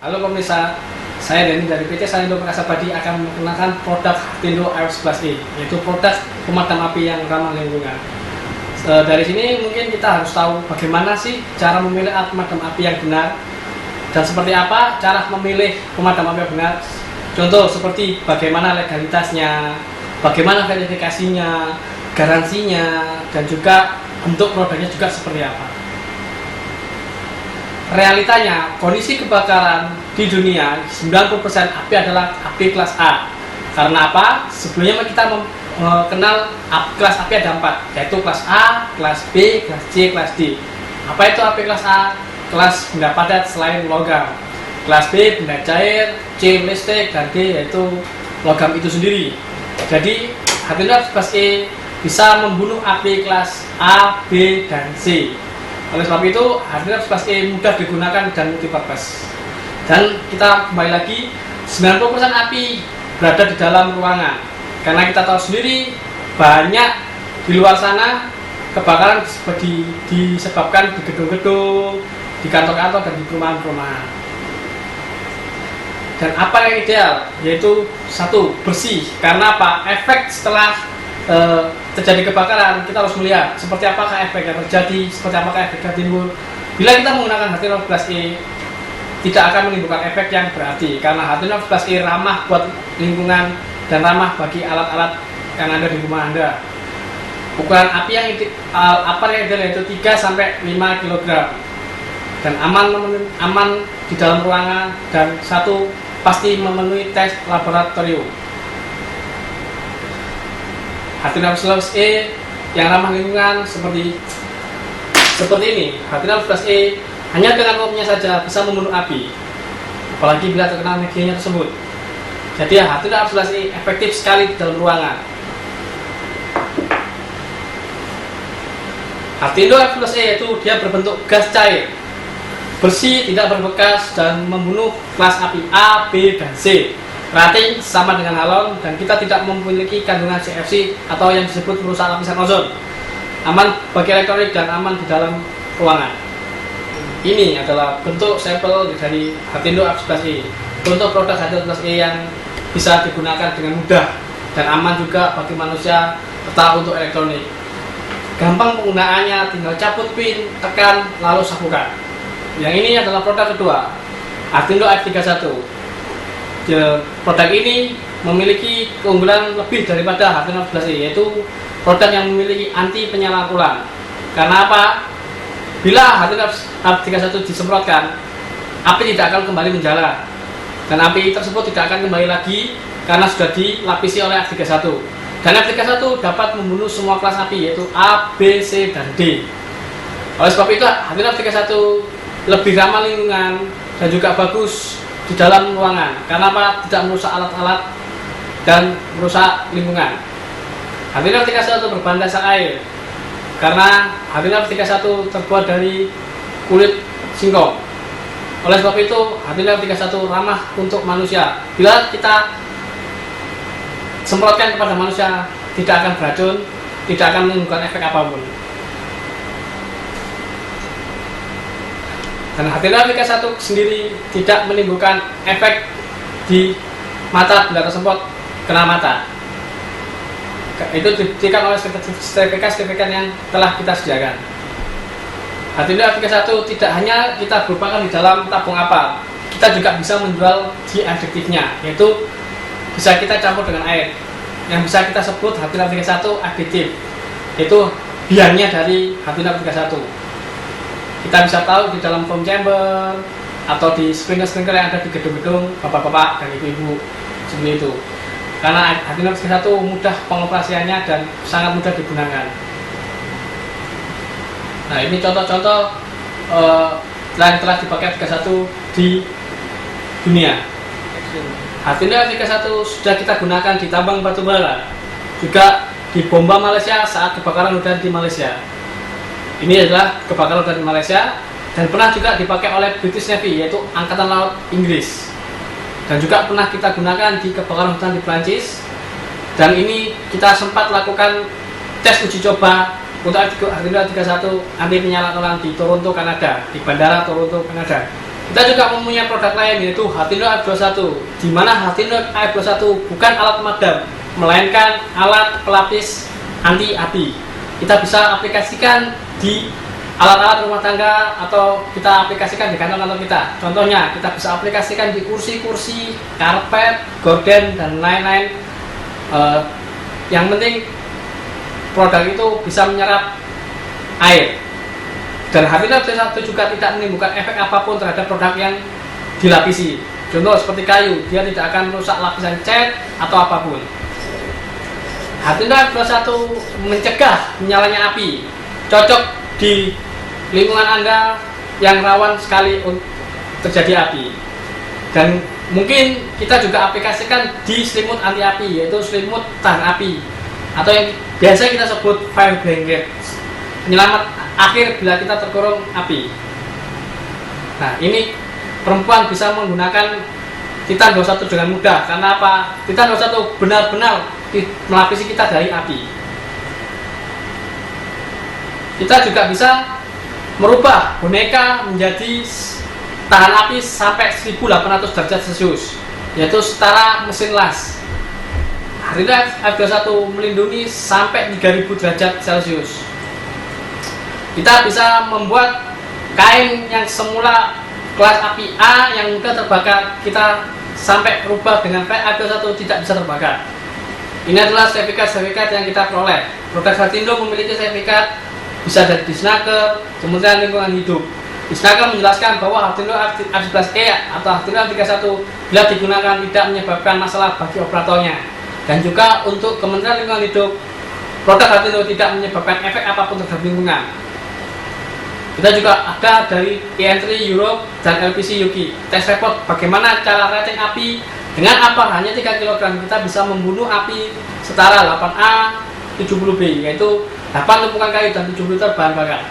Halo pemirsa, saya Denny dari PT Salindo Perkasa Abadi akan memperkenalkan produk Hartindo AF11E, yaitu produk pemadam api yang ramah lingkungan. Dari sini mungkin kita harus tahu bagaimana sih cara memilih alat pemadam api yang benar dan seperti apa cara memilih pemadam api yang benar. Contoh seperti bagaimana legalitasnya, bagaimana verifikasinya, garansinya, dan juga bentuk produknya juga seperti apa. Realitanya, kondisi kebakaran di dunia 90% api adalah api kelas A. Karena apa? Sebelumnya kita mengenal kelas api ada 4, yaitu kelas A, kelas B, kelas C, kelas D. Apa itu api kelas A? Kelas benda padat selain logam. Kelas B benda cair, C listrik, dan D yaitu logam itu sendiri. Jadi Hartindo AF11E bisa membunuh api kelas A, B, dan C. Oleh sebab itu, Hartindo AF11E mudah digunakan dan multipurpose. Dan kita kembali lagi, 90% api berada di dalam ruangan. Karena kita tahu sendiri, banyak di luar sana kebakaran disebabkan di gedung-gedung, di kantor-kantor, dan di perumahan-perumahan. Dan apa yang ideal? Yaitu satu, bersih. Karena apa? Efek setelah terjadi kebakaran, kita harus melihat seperti apakah efek yang terjadi, seperti apakah efek yang timbul. Bila kita menggunakan Hartindo AF11E, tidak akan menimbulkan efek yang berarti, karena Hartindo AF11E ramah buat lingkungan dan ramah bagi alat-alat yang ada di rumah Anda. Ukuran api yang ideal yaitu 3-5 kg dan aman di dalam ruangan, dan satu, pasti memenuhi tes laboratorium. Hartindo AF11E yang ramah lingkungan seperti ini. Hartindo AF11E hanya dengan uapnya saja bisa membunuh api, apalagi bila terkena medianya tersebut. Jadi Hartindo AF11E efektif sekali di dalam ruangan. Hartindo AF11E itu dia berbentuk gas cair, bersih, tidak berbekas, dan membunuh kelas api A, B, dan C. Rating sama dengan halon, dan kita tidak memiliki kandungan CFC atau yang disebut merusak lapisan ozon. Aman bagi elektronik dan aman di dalam ruangan. Ini adalah bentuk sampel dari Hartindo AF11E. Bentuk produk Hartindo AF11E yang bisa digunakan dengan mudah dan aman juga bagi manusia serta untuk elektronik. Gampang penggunaannya, tinggal cabut pin, tekan, lalu sapukan. Yang ini adalah produk kedua, Hartindo F31. Produk ini memiliki keunggulan lebih daripada Hartindo AF11E, yaitu produk yang memiliki anti penyalaan ulang. Karena apa? Bila Hartindo F31 disemprotkan, api tidak akan kembali menjalar, dan api tersebut tidak akan kembali lagi karena sudah dilapisi oleh F31. Dan F31 dapat membunuh semua kelas api, yaitu A, B, C, dan D. Oleh sebab itu, Hartindo F31 lebih ramah lingkungan dan juga bagus di dalam ruangan. Karena apa? Tidak merusak alat-alat dan merusak lingkungan. Hartindo F31 berbahan dasar air, karena Hartindo F31 terbuat dari kulit singkong. Oleh sebab itu, Hartindo F31 ramah untuk manusia. Bila kita semprotkan kepada manusia, tidak akan beracun, tidak akan menimbulkan efek apapun. Dan Hartindo F31 sendiri tidak menimbulkan efek di mata bila tersemprot kena mata. Itu dibuktikan oleh sertifikat yang telah kita sediakan. Hartindo F31 tidak hanya kita berupakan di dalam tabung apar, kita juga bisa menjual di adiktifnya, yaitu bisa kita campur dengan air, yang bisa kita sebut Hartindo F31 adiktif, yaitu biangnya dari Hartindo F31. Kita bisa tahu di dalam foam chamber atau di sprinkler yang ada di gedung-gedung bapak-bapak dan ibu-ibu seperti itu. Karena Hartindo F31 mudah pengoperasiannya dan sangat mudah digunakan. Nah, ini contoh-contoh yang telah dipakai F31 di dunia. Hartindo F31 sudah kita gunakan di tambang batubara, juga di bomba Malaysia saat kebakaran hutan di Malaysia. Ini adalah kebakaran hutan di Malaysia, dan pernah juga dipakai oleh British Navy, yaitu Angkatan Laut Inggris. Dan juga pernah kita gunakan di kebakaran hutan di Prancis. Dan ini kita sempat lakukan tes uji coba untuk Hartindo F31 anti penyalaan ulang di Toronto, Kanada, di Bandara Toronto, Kanada. Kita juga mempunyai produk lain yaitu Hartindo AF21, di mana Hartindo AF21 bukan alat pemadam, melainkan alat pelapis anti api. Kita bisa aplikasikan di alat-alat rumah tangga atau kita aplikasikan di kantor-kantor kita. Contohnya, kita bisa aplikasikan di kursi-kursi, karpet, gorden, dan lain-lain. Yang penting produk itu bisa menyerap air. Dan Hartindo AF21 juga tidak menimbulkan efek apapun terhadap produk yang dilapisi. Contoh seperti kayu, dia tidak akan merusak lapisan cat atau apapun. Hartindo AF21 mencegah menyalanya api, cocok di lingkungan Anda yang rawan sekali terjadi api. Dan mungkin kita juga aplikasikan di selimut anti api, yaitu selimut tahan api, atau yang biasa kita sebut fire blanket, penyelamat akhir bila kita terkurung api. Nah, ini perempuan bisa menggunakan Titan 21 dengan mudah. Karena apa? Titan 21 benar-benar melapisi kita dari api. Kita juga bisa merubah boneka menjadi tahan api sampai 1800 derajat Celcius, yaitu setara mesin las. Hartindo AF21 melindungi sampai 3000 derajat Celcius. Kita bisa membuat kain yang semula kelas api A yang mudah terbakar, kita sampai rubah dengan AF21 tidak bisa terbakar. Ini adalah sertifikat-sertifikat yang kita peroleh. Produk Hartindo memiliki sertifikat bisa dari Disnaker, Kementerian Lingkungan Hidup. Disnaker menjelaskan bahwa Hartindo A11E atau Hartindo A31 bila digunakan tidak menyebabkan masalah bagi operatornya. Dan juga untuk Kementerian Lingkungan Hidup, produk Hartindo tidak menyebabkan efek apapun terhadap lingkungan. Kita juga ada dari EN3 Europe dan LPC UK tes report bagaimana cara rating api dengan apa hanya 3 kg kita bisa membunuh api setara 8A 70B, yaitu 8 tumpukan kayu dan 7 liter bahan bakar.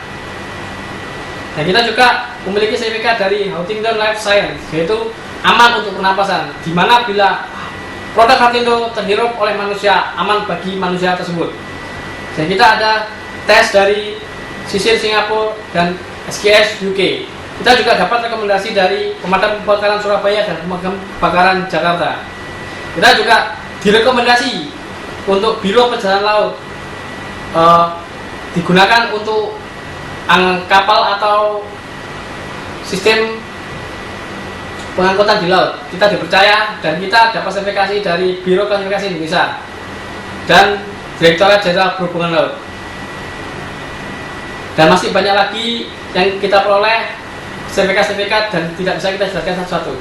Dan kita juga memiliki sertifikat dari Hartindo Life Science, yaitu aman untuk pernapasan, di mana bila produk Hartindo terhirup oleh manusia, aman bagi manusia tersebut. Dan kita ada tes dari Sisir Singapura dan SGS UK. Kita juga dapat rekomendasi dari Pemadam Kebakaran Surabaya dan Pemadam Kebakaran Jakarta. Kita juga direkomendasi untuk Biro Perjalanan Laut, digunakan untuk kapal atau sistem pengangkutan di laut. Kita dipercaya dan kita dapat sertifikasi dari Biro Klasifikasi Indonesia dan Direktorat Jenderal Perhubungan Laut. Dan masih banyak lagi yang kita peroleh sertifikat-sertifikat dan tidak bisa kita jelaskan satu-satu.